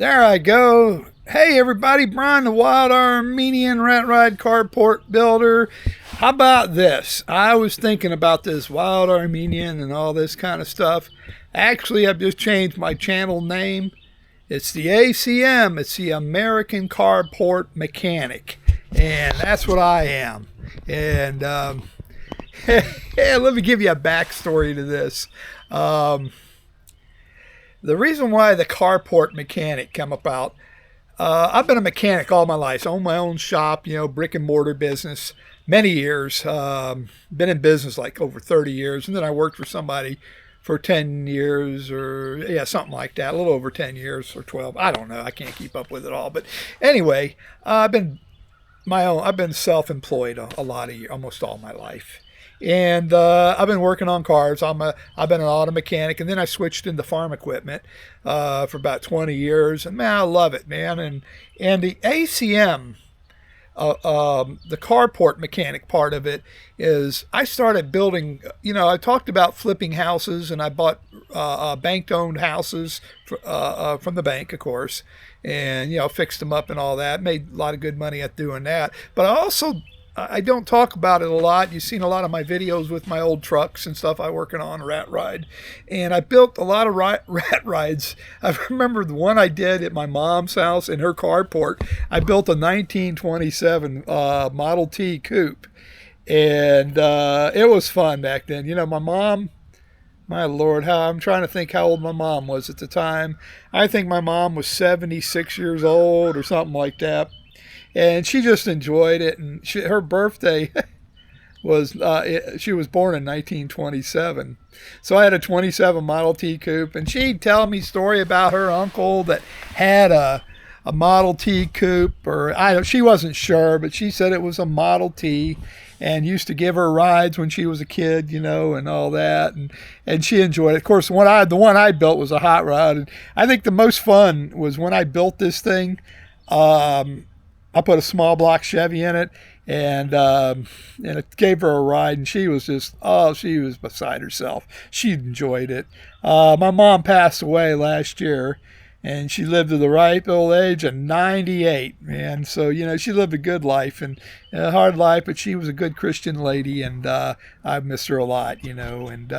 There I go. Hey everybody, Brian the Wild Armenian Rat Ride Carport Builder. How about this? I was thinking about this Wild Armenian and all this kind of stuff. Actually, I've just changed my channel name. It's the ACM. It's the American Carport Mechanic. And that's what I am. And let me give you a backstory to this. The reason why the Carport Mechanic came about, I've been a mechanic all my life. I own my own shop, brick and mortar business, many years. Been in business like over 30 years. And then I worked for somebody for 10 years something like that. A little over 10 years or 12. I don't know. I can't keep up with it all. But anyway, I've been self-employed a lot of years, almost all my life. And I've been working on cars. I've been an auto mechanic, and then I switched into farm equipment for about 20 years. And man, I love it, man. And the ACM, the carport mechanic part of it is I started building. I talked about flipping houses, and I bought bank-owned houses from the bank, of course, and fixed them up and all that. Made a lot of good money at doing that. But I don't talk about it a lot. You've seen a lot of my videos with my old trucks and stuff I'm working on, Rat Ride. And I built a lot of rat rides. I remember the one I did at my mom's house in her carport. I built a 1927 Model T coupe. And it was fun back then. My mom, my Lord, I'm trying to think how old my mom was at the time. I think my mom was 76 years old or something like that. And she just enjoyed it. And her birthday was, she was born in 1927. So I had a 27 Model T coupe. And she'd tell me a story about her uncle that had a Model T coupe. She wasn't sure, but she said it was a Model T. And used to give her rides when she was a kid, and all that. And she enjoyed it. Of course, the one I built was a hot rod. And I think the most fun was when I built this thing. I put a small block Chevy in it, and it gave her a ride, and she was beside herself. She enjoyed it. My mom passed away last year, and she lived to the ripe old age of 98, man. So, she lived a good life and a hard life, but she was a good Christian lady, and I miss her a lot, And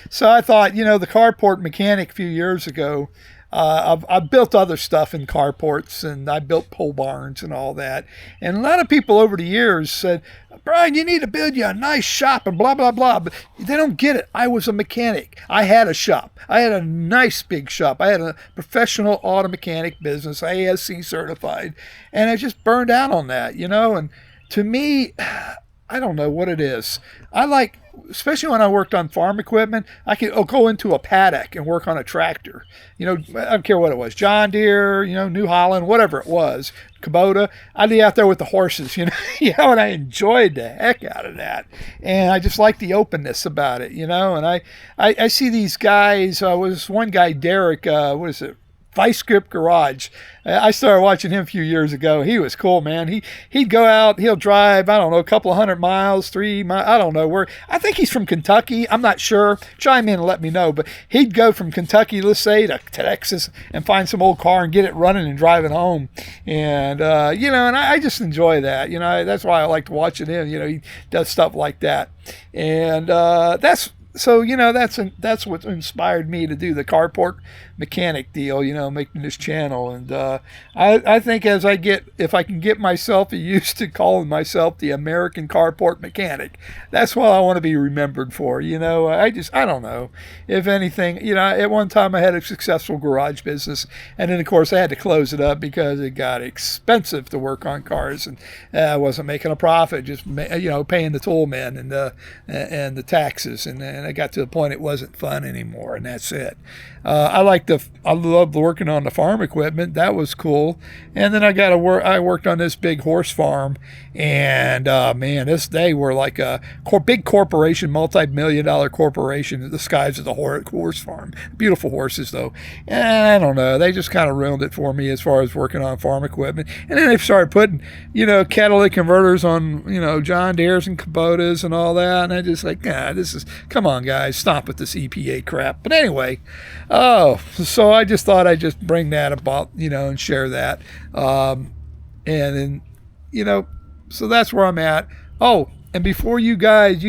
so I thought, the carport mechanic a few years ago, I've built other stuff in carports, and I built pole barns and all that. And a lot of people over the years said, Brian, you need to build you a nice shop and blah, blah, blah. But they don't get it. I was a mechanic. I had a shop. I had a nice big shop. I had a professional auto mechanic business, ASC certified. And I just burned out on that, And to me, I don't know what it is. Especially when I worked on farm equipment, I could go into a paddock and work on a tractor. I don't care what it was, John Deere, New Holland, whatever it was, Kubota. I'd be out there with the horses, and I enjoyed the heck out of that. And I just like the openness about it, And I see these guys. Was one guy, Derek, what is it? Vice Grip Garage. I started watching him a few years ago. He was cool, man. He'd go out, he'll drive, I don't know, a couple of 100 miles, 3 miles, I don't know where. I think he's from Kentucky. I'm not sure. Chime in and let me know. But he'd go from Kentucky, let's say, to Texas and find some old car and get it running and drive it home. And, and I just enjoy that. That's why I like watching him. He does stuff like that. And that's what inspired me to do the carport mechanic deal, making this channel. And I think if I can get myself used to calling myself the American Carport Mechanic, that's what I want to be remembered for. I don't know. If anything, at one time I had a successful garage business, and then of course I had to close it up because it got expensive to work on cars, and I wasn't making a profit, just paying the tool men and the taxes, and I got to the point it wasn't fun anymore, and that's it. I loved working on the farm equipment. That was cool. And then I worked on this big horse farm, and man, they were like a big corporation, multi-million-dollar corporation, the skies of the horse farm. Beautiful horses, though. And I don't know, they just kind of ruined it for me as far as working on farm equipment. And then they started putting, catalytic converters on, John Deere's and Kubotas and all that. And I just like, come on, guys. Stop with this EPA crap. But anyway, so I just thought I'd just bring that about, and share that. And then, so that's where I'm at. Oh, and before you guys,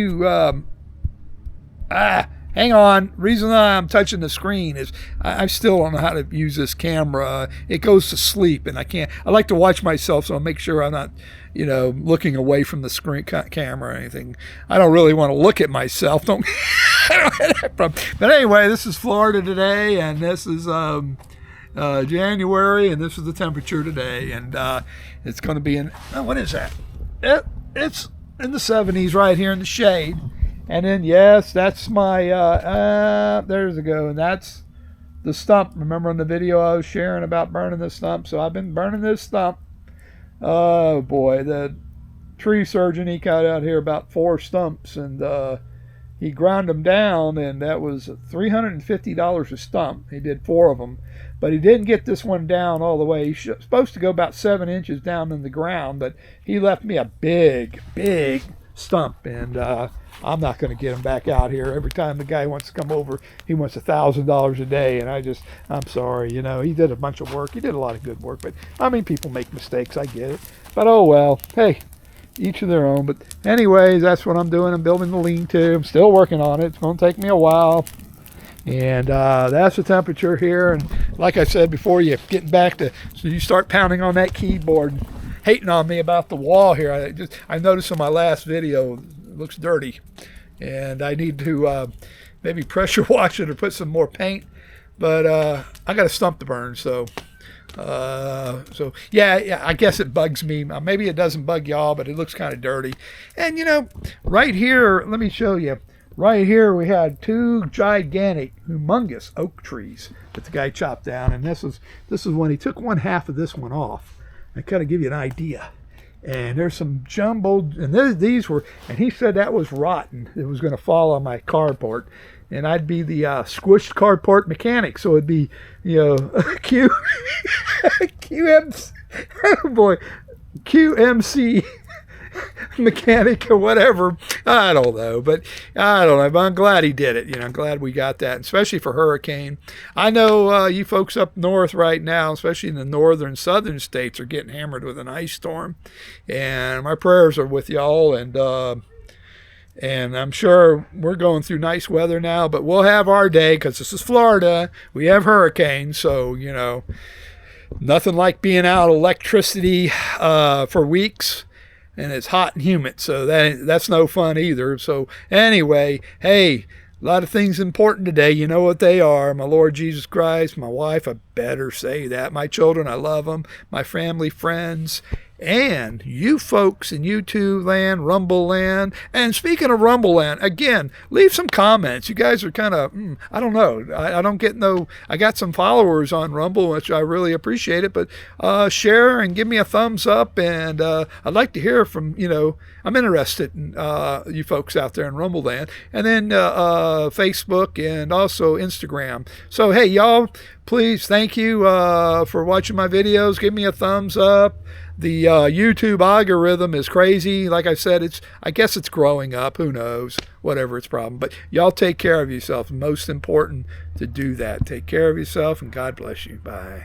hang on. Reason I'm touching the screen is I still don't know how to use this camera. It goes to sleep, and I like to watch myself, so I'll make sure I'm not, looking away from the screen camera or anything. I don't really want to look at myself. Don't. But anyway, this is Florida today, and this is January, and this is the temperature today, and it's going to be what is that? It's in the 70s right here in the shade. And then, yes, that's my, there's a go. And that's the stump. Remember on the video I was sharing about burning the stump? So I've been burning this stump. Oh, boy. The tree surgeon, he cut out here about 4 stumps. And he ground them down. And that was $350 a stump. He did 4 of them. But he didn't get this one down all the way. He's supposed to go about 7 inches down in the ground. But he left me a big, big stump. And I'm not going to get him back out here. Every time the guy wants to come over, he wants $1,000 a day, and I'm sorry. He did a bunch of work. He did a lot of good work, but people make mistakes. I get it, but oh well. Hey, each of their own. But anyways, that's what I'm doing. I'm building the lean-to. I'm still working on it. It's going to take me a while, and that's the temperature here. And like I said before, you're getting back to, so you start pounding on that keyboard, hating on me about the wall here. I noticed in my last video, it looks dirty, and I need to maybe pressure wash it or put some more paint, but I got a stump to burn. So yeah, I guess it bugs me. Maybe it doesn't bug y'all, but it looks kind of dirty. And right here, let me show you. Right here we had 2 gigantic, humongous oak trees that the guy chopped down, and this is when he took 1/2 of this one off. I kind of give you an idea. And there's some jumbled, and these were, and he said that was rotten. It was going to fall on my carport, and I'd be the squished carport mechanic. So it'd be, QMC, oh boy, QMC mechanic or whatever. I don't know, but I'm glad he did it. I'm glad we got that, especially for hurricane. I know you folks up north right now, especially in the northern southern states, are getting hammered with an ice storm, and my prayers are with y'all. And I'm sure we're going through nice weather now, but we'll have our day because this is Florida. We have hurricanes, so nothing like being out of electricity for weeks. And it's hot and humid, so that's no fun either. So anyway, hey, a lot of things important today. You know what they are. My Lord Jesus Christ, my wife, I better say that. My children, I love them. My family, friends, and you folks in YouTube land, Rumble land. And speaking of Rumble land, again, leave some comments. You guys are kind of, I don't know. I don't get I got some followers on Rumble, which I really appreciate it. But share and give me a thumbs up. And I'd like to hear from, I'm interested in you folks out there in Rumble land. And then Facebook and also Instagram. So, hey, y'all, please, thank you for watching my videos. Give me a thumbs up. The YouTube algorithm is crazy. Like I said, I guess it's growing up. Who knows? Whatever its problem. But y'all take care of yourself. Most important to do that. Take care of yourself, and God bless you. Bye.